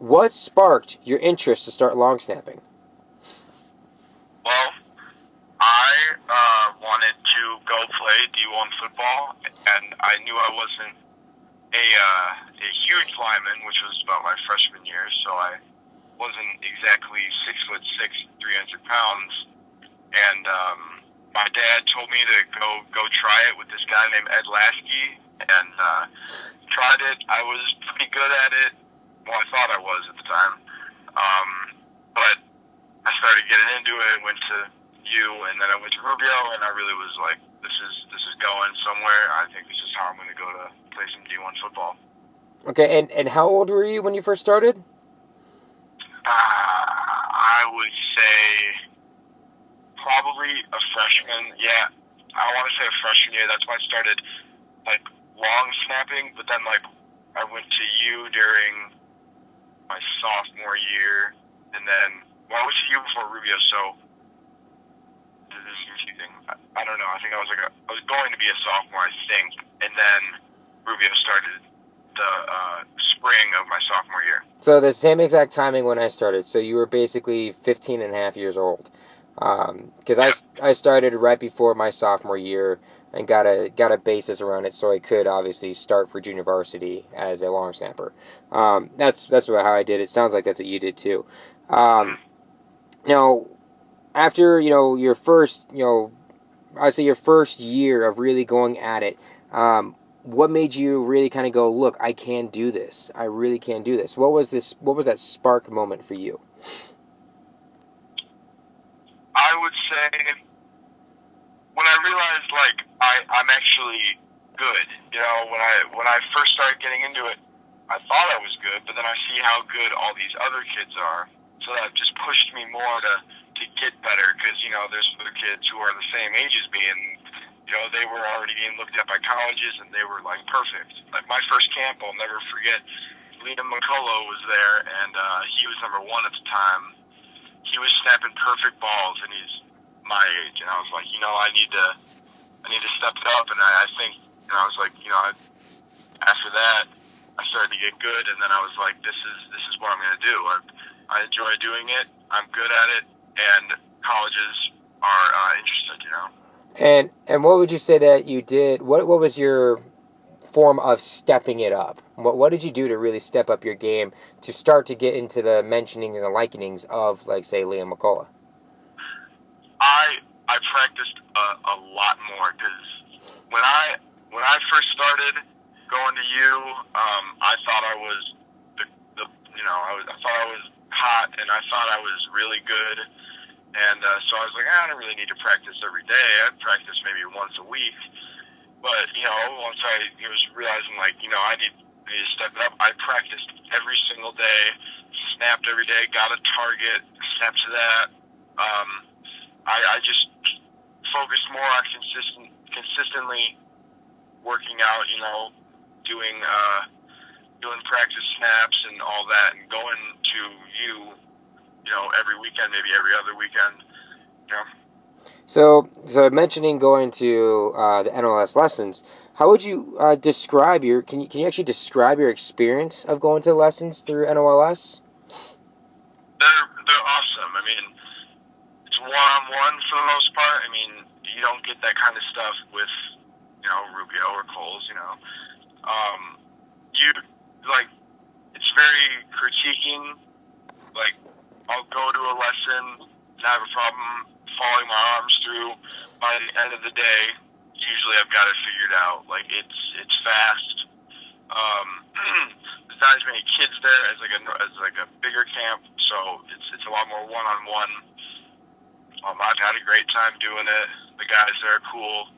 What sparked your interest to start long snapping? Well, I wanted to go play D1 football, and I knew I wasn't a huge lineman, which was about my freshman year, so I wasn't exactly 6'6", 300 pounds. And my dad told me to go try it with this guy named Ed Lasky, and tried it. I was pretty good at it. Well, I thought I was at the time. Um, but I started getting into it. Went to U, and then I went to Rubio, and I really was like, this is going somewhere. I think this is how I'm going to go to play some D1 football. Okay, and how old were you when you first started? I would say probably a freshman. Yeah, I want to say a freshman year. That's why I started like long snapping. But then like I went to U during my sophomore year, and then well, I was to U before Rubio, so this is confusing. I don't know. I think I was going to be a sophomore, I think, and then Rubio started the spring of my sophomore year. So the same exact timing when I started. So you were basically 15 and a half years old. Because Yeah. I started right before my sophomore year and got a basis around it, so I could obviously start for junior varsity as a long snapper. That's how I did it. Sounds like that's what you did too. Um, Mm-hmm. now, after your first I'd say your first year of really going at it, what made you really kind of go, look, I can do this. I really can do this. What was this? What was that spark moment for you? I would say when I realized like I'm actually good. You know, when I first started getting into it, I thought I was good, but then I see how good all these other kids are, so that just pushed me more to get better. Because there's other kids who are the same age as me, and they were already being looked at by colleges, and they were like perfect. Like my first camp, I'll never forget. Liam McCullough was there, and he was number one at the time. He was snapping perfect balls, and he's my age, and I was like, I need to step it up, and I think, I was like, after that, I started to get good, and then I was like, this is what I'm going to do. I enjoy doing it. I'm good at it, and colleges are interested. And what would you say that you did? What was your form of stepping it up? What did you do to really step up your game to start to get into the mentioning and the likenings of, like, say, Liam McCullough? I practiced a lot more because when I when I first started going to U, I thought I was the I thought I was hot, and I thought I was really good. And so I was like, I don't really need to practice every day. I'd practice maybe once a week. But, once I was realizing, like, I need to step it up, I practiced every single day, snapped every day, got a target, snapped to that. Um, I just focused more on consistently working out, doing doing practice snaps and all that, and going to every weekend, maybe every other weekend. You know, So mentioning going to the NLS lessons, how would you describe your? Can you actually describe your experience of going to lessons through NOLS? they're awesome. I mean, it's one on one for the most part. I mean, you don't get that kind of stuff with Rubio or Coles. You like it's very critiquing. Like I'll go to a lesson and have a problem following my arms through. By the end of the day, usually I've got it figured out. Like it's fast. Um, there's not as many kids there as a bigger camp, so it's a lot more one on one. I've had a great time doing it. The guys there are cool.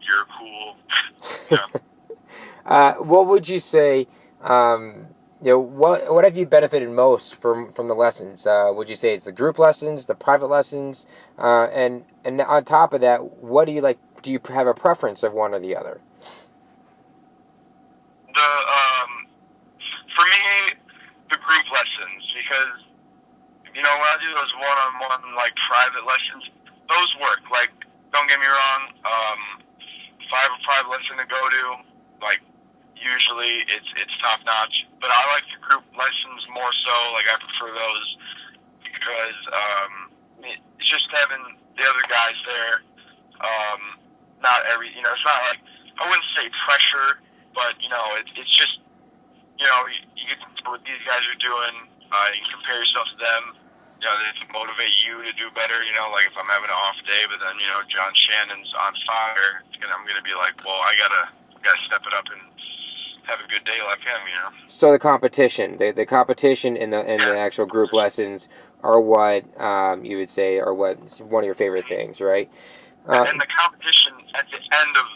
You're cool. Yeah. What would you say? What have you benefited most from the lessons? Would you say it's the group lessons, the private lessons, and on top of that, what do you like? Do you have a preference of one or the other? The for me, the group lessons because when I do those one on one like private lessons, those work. Like don't get me wrong. If I have a private lesson to go to, like usually it's top notch. But I like the group lessons more so. Like I prefer those because it's just having the other guys there. Not every, it's not like, I wouldn't say pressure, but it's just, you get to know what these guys are doing. You can compare yourself to them. They can motivate you to do better. Like if I'm having an off day, but then John Shannon's on fire, I'm gonna be like, well, I gotta step it up and have a good day like him. So the competition in the Yeah. actual group lessons are what you would say are what one of your favorite things, right? And the competition at the end of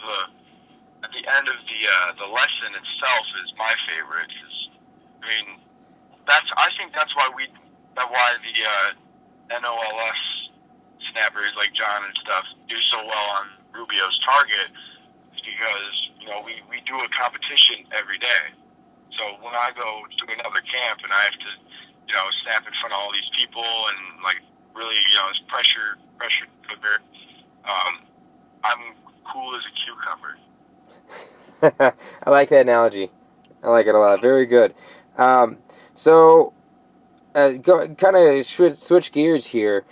the lesson itself is my favorite. Cause, I mean, I think that's why the NOLS snappers like John and stuff do so well on Rubio's target, is because we do a competition every day. So when I go to another camp and I have to snap in front of all these people and like really it's pressure cooker, I'm cool as a cucumber. I like that analogy. I like it a lot. Very good. So, kind of switch gears here.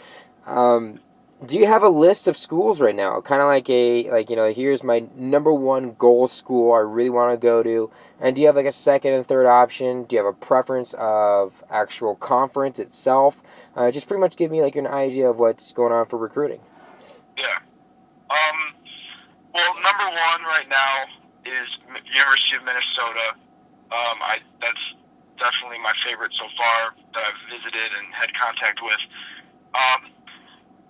Do you have a list of schools right now? Kind of here's my number one goal school I really want to go to. And do you have like a second and third option? Do you have a preference of actual conference itself? Just pretty much give me like an idea of what's going on for recruiting. Yeah. Well, number one right now is University of Minnesota. That's definitely my favorite so far that I've visited and had contact with.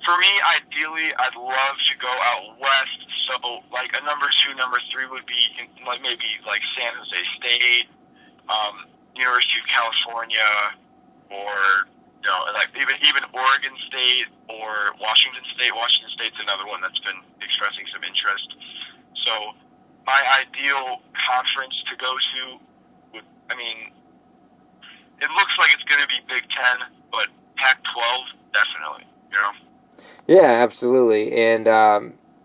For me, ideally, I'd love to go out west. So, like a number two, number three would be like maybe like San Jose State, University of California, or like even Oregon State or Washington State. Washington State's another one that's been expressing some interest. So, my ideal conference to go to would, it looks like it's going to be Big Ten, but Pac-12 definitely. Yeah, absolutely. And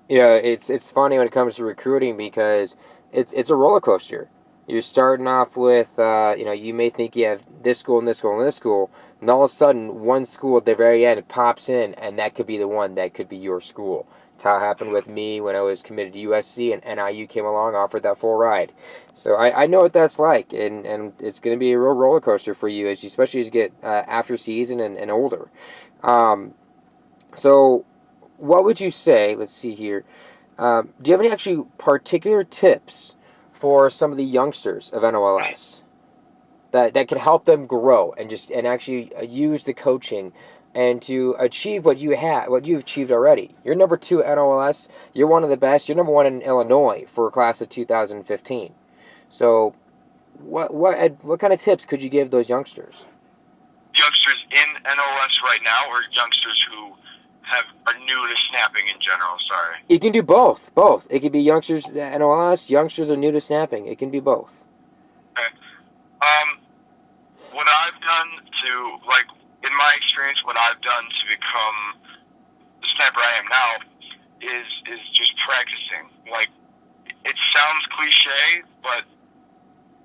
it's funny when it comes to recruiting because it's a roller coaster. You're starting off with you may think you have this school and this school and this school, and all of a sudden one school at the very end pops in, and that could be the one that could be your school. It's how it happened with me when I was committed to USC, and NIU came along, offered that full ride. So I know what that's like, and it's going to be a real roller coaster for you, especially as you get after season and older. So, what would you say? Let's see here. Do you have any actually particular tips for some of the youngsters of NOLS that could help them grow and actually use the coaching and to achieve what you've achieved already? You're number 2 at NOLS. You're one of the best. You're number 1 in Illinois for a class of 2015. So, what kind of tips could you give those youngsters? Youngsters in NOLS right now, or youngsters who are new to snapping in general? Sorry. You can do both. Both. It could be youngsters at NOLS. Youngsters are new to snapping. It can be both. Okay. What I've done in my experience, what I've done to become the sniper I am now is just practicing. Like, it sounds cliche, but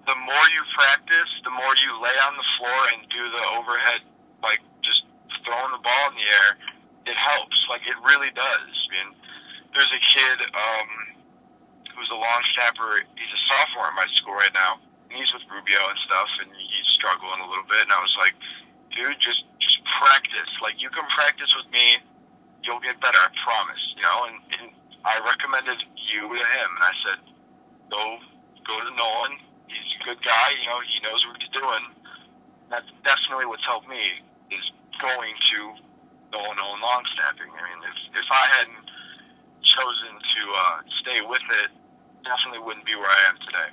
the more you practice, the more you lay on the floor and do the overhead, like just throwing the ball in the air, it helps. Like, it really does. There's a kid who's a long snapper. He's a sophomore at my school right now. And he's with Rubio and stuff, and he's struggling a little bit. And I was like, dude, just practice. Like, you can practice with me. You'll get better, I promise. And I recommended you to him. And I said, go to Nolan. He's a good guy. He knows what he's doing. That's definitely what's helped me, is going to Nolan Owen long snapping. If I hadn't chosen to stay with it, definitely wouldn't be where I am today.